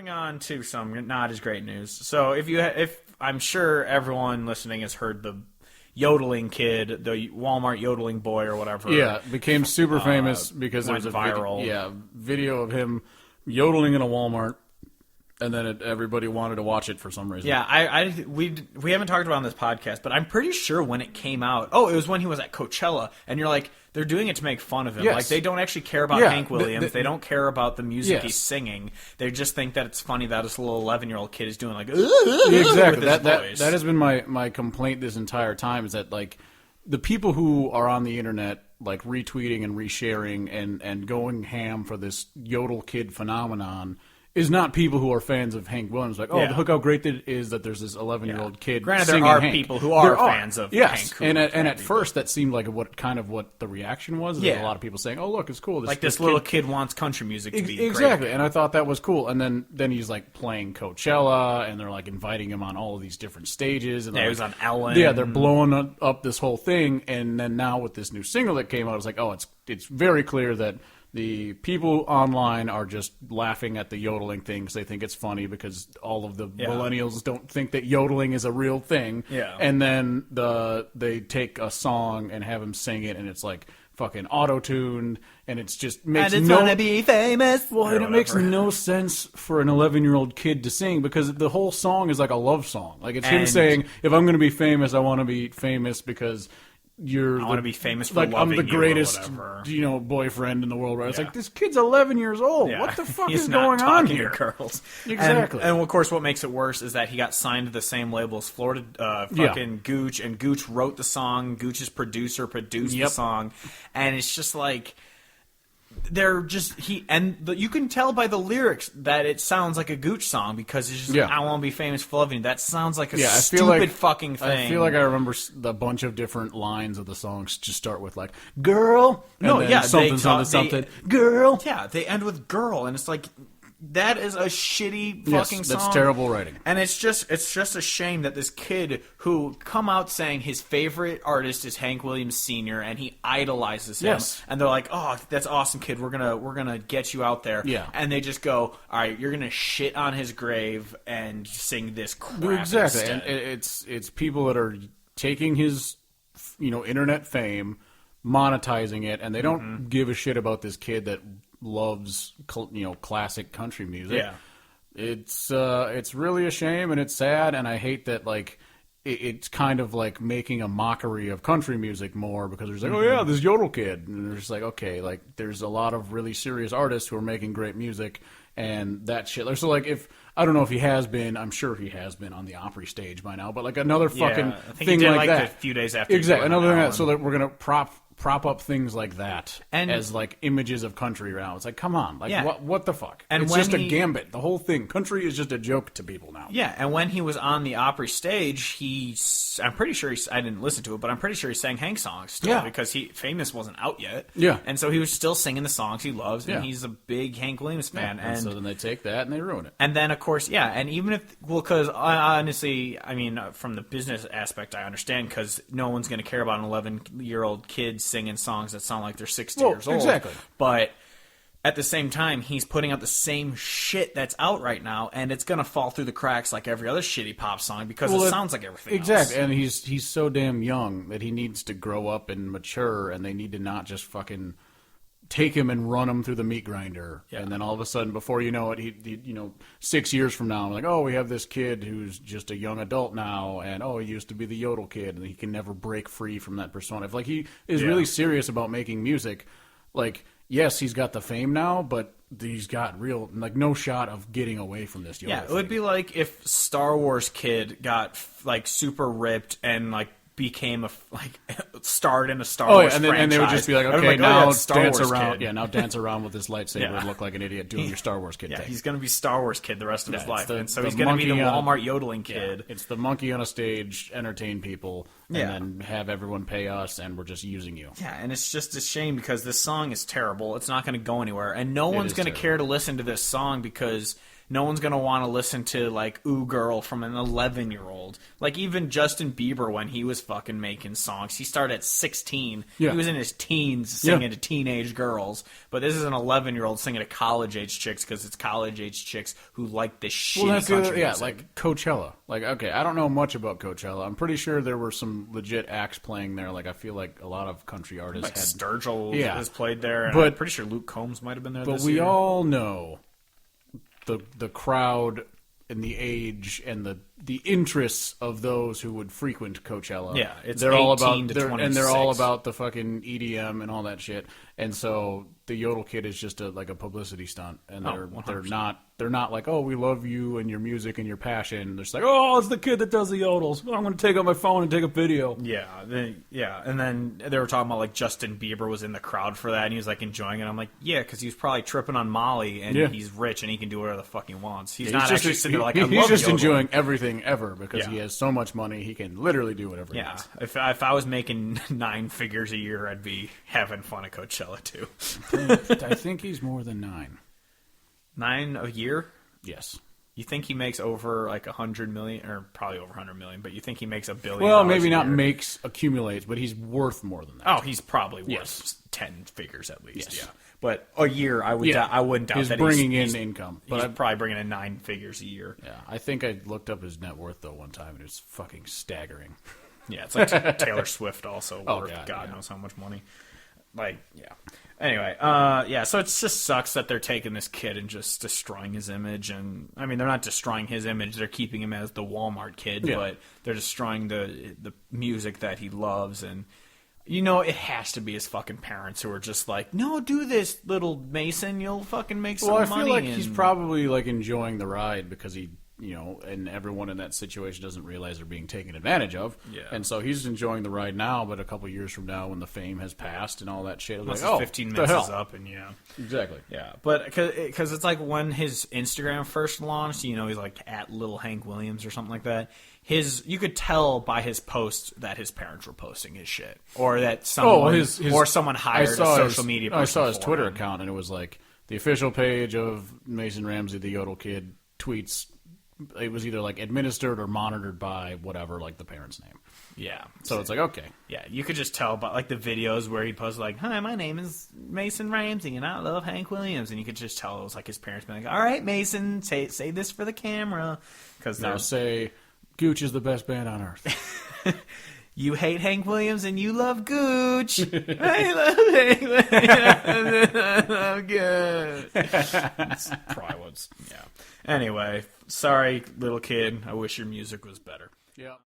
moving on to some not as great news. So if I'm sure everyone listening has heard the Yodeling Kid, the Walmart yodeling boy or whatever. Yeah, became super famous because there was a viral. video of him yodeling in a Walmart, and then everybody wanted to watch it for some reason. Yeah, we haven't talked about it on this podcast, but I'm pretty sure when it came out, it was when he was at Coachella, and you're like, they're doing it to make fun of him. Yes. Like, they don't actually care about Hank Williams. They don't care about the music he's singing. They just think that it's funny that this little 11-year-old kid is doing like exactly. With his voice. That has been my complaint this entire time, is that like the people who are on the internet like retweeting and resharing and going ham for this Yodel Kid phenomenon is not people who are fans of Hank Williams. Like, look how great it is that there's this 11-year-old kid Granted, singing there are Hank. people who are fans of Hank. And at first that seemed like what the reaction was. There was a lot of people saying, oh, look, it's cool. This little kid wants country music to be exactly. great. And I thought that was cool. And then he's like playing Coachella, and they're like inviting him on all of these different stages. And he was on Ellen. Yeah, they're blowing up this whole thing. And then now with this new single that came out, it's like, it's very clear that the people online are just laughing at the yodeling thing because they think it's funny because all of the millennials don't think that yodeling is a real thing. Yeah. And then they take a song and have him sing it, and it's like fucking auto-tuned, and it's just makes and it's gonna be famous. Well, and it makes no sense for an 11-year-old kid to sing because the whole song is like a love song. Like, it's him saying, if I'm going to be famous, I want to be famous because I want to be famous for like loving I'm the greatest, boyfriend in the world. Right? It's like, this kid's 11 years old. Yeah. What the fuck is going on here? Girls. Exactly. And of course, what makes it worse is that he got signed to the same label as Florida fucking Gooch, and Gooch wrote the song. Gooch's producer produced the song, and it's just like. They're just you can tell by the lyrics that it sounds like a Gooch song because it's just I want to be famous for loving you. That sounds like a stupid fucking thing. I feel like I remember a bunch of different lines of the songs just start with like girl. Something. Girl. Yeah, they end with girl, and it's like. That is a shitty fucking song. That's terrible writing. And it's just a shame that this kid who come out saying his favorite artist is Hank Williams Sr. and he idolizes him. Yes. And they're like, "Oh, that's awesome, kid. We're gonna get you out there." Yeah. And they just go, "All right, you're gonna shit on his grave and sing this crap." Exactly. Instead. And it's people that are taking his internet fame, monetizing it, and they don't give a shit about this kid that loves classic country music. Yeah, it's really a shame, and it's sad, and I hate that it's kind of like making a mockery of country music more because there's like, oh yeah, this Yodel Kid, and they're just like, okay, like there's a lot of really serious artists who are making great music, and that shit. So like, if I don't know if he has been, I'm sure he has been on the Opry stage by now, but like another fucking I think thing he did like that, a few days after exactly another thing like that, so that we're gonna prop up things like that and as like images of country now. It's like, come on, like what the fuck? And it's just a gambit. The whole thing, country is just a joke to people now. Yeah, and when he was on the Opry stage, I'm pretty sure I didn't listen to it, but I'm pretty sure he sang Hank songs still because Famous wasn't out yet. Yeah, and so he was still singing the songs he loves, and he's a big Hank Williams fan. And so then they take that and they ruin it. And then of course, and even because honestly, I mean, from the business aspect, I understand because no one's going to care about an 11-year-old kid singing songs that sound like they're 60 years old. Exactly. But at the same time, he's putting out the same shit that's out right now, and it's going to fall through the cracks like every other shitty pop song because it sounds like everything else. And he's so damn young that he needs to grow up and mature, and they need to not just fucking take him and run him through the meat grinder. Yeah. And then all of a sudden, before you know it, he 6 years from now, I'm like, oh, we have this kid who's just a young adult now, and he used to be the Yodel Kid, and he can never break free from that persona. If he is really serious about making music, yes, he's got the fame now, but he's got real no shot of getting away from this. Yodel it would be like if Star Wars Kid got super ripped and became starred in a Star Wars franchise. And they would just be like, okay, now dance around. Yeah, now dance around with this lightsaber and look like an idiot doing your Star Wars Kid thing. He's going to be Star Wars Kid the rest of his life. And so he's going to be the Walmart yodeling kid. It's the monkey on a stage, entertain people, and then have everyone pay us, and we're just using you. Yeah, and it's just a shame because this song is terrible. It's not going to go anywhere. And no one's going to care to listen to this song because no one's going to want to listen to, like, Ooh Girl from an 11-year-old. Like, even Justin Bieber, when he was fucking making songs, he started at 16. Yeah. He was in his teens singing to teenage girls. But this is an 11-year-old singing to college-age chicks because it's college-age chicks who like this shitty country music. Like Coachella. Like, okay, I don't know much about Coachella. I'm pretty sure there were some legit acts playing there. Like, I feel like a lot of country artists like had... Sturgill has played there, and but, I'm pretty sure Luke Combs might have been there this year. But we all know the crowd and the age and the interests of those who would frequent Coachella. Yeah, it's they're 18 all about, to 26. And they're all about the fucking EDM and all that shit. And so the Yodel Kid is just a publicity stunt, and they're not like, oh, we love you and your music and your passion. They're just like, oh, it's the kid that does the yodels. I'm going to take out my phone and take a video. Yeah, and then they were talking about like Justin Bieber was in the crowd for that, and he was like enjoying it. I'm like, yeah, because he was probably tripping on Molly, and he's rich and he can do whatever the fuck he wants. He's not actually sitting there like, I love He's just yodeling. enjoying everything ever because he has so much money he can literally do whatever he wants. If I was making 9 figures a year, I'd be having fun at Coachella too. I think he's more than 9. 9 a year? Yes. You think he makes over like 100 million, or probably over 100 million? But you think he makes $1 billion? Well, maybe not accumulates, but he's worth more than that. Oh, he's probably worth 10 figures at least. Yes. Yeah, but a year, I wouldn't doubt he's that bringing in income. But he's probably bringing in 9 figures a year. Yeah, I think I looked up his net worth though one time, and it's fucking staggering. Yeah, it's like Taylor Swift also worth God knows how much money. Like, yeah. Anyway, so it just sucks that they're taking this kid and just destroying his image. And, I mean, they're not destroying his image. They're keeping him as the Walmart kid, but they're destroying the music that he loves. And, you know, it has to be his fucking parents who are just like, no, do this, little Mason. You'll fucking make some money. Well, I feel like he's probably, like, enjoying the ride because he... You know, and everyone in that situation doesn't realize they're being taken advantage of. Yeah. And so he's enjoying the ride now, but a couple years from now when the fame has passed and all that shit, like, 15 minutes is up, and Exactly. Yeah, but because it's like when his Instagram first launched, you know, he's like at Little Hank Williams or something like that. You could tell by his posts that his parents were posting his shit, or that someone hired a social media person. I saw his Twitter account, and it was like the official page of Mason Ramsey, the Yodel Kid, tweets. It was either like administered or monitored by whatever, like the parent's name. Yeah. So it's like, okay. Yeah, you could just tell by like the videos where he'd post like, "Hi, my name is Mason Ramsey and I love Hank Williams," and you could just tell it was like his parents being like, "All right, Mason, say this for the camera," because now say Gooch is the best band on earth. You hate Hank Williams and you love Gooch. I love Hank Williams. I love Gooch. That's probably what's, yeah. Anyway, sorry, little kid. I wish your music was better. Yeah.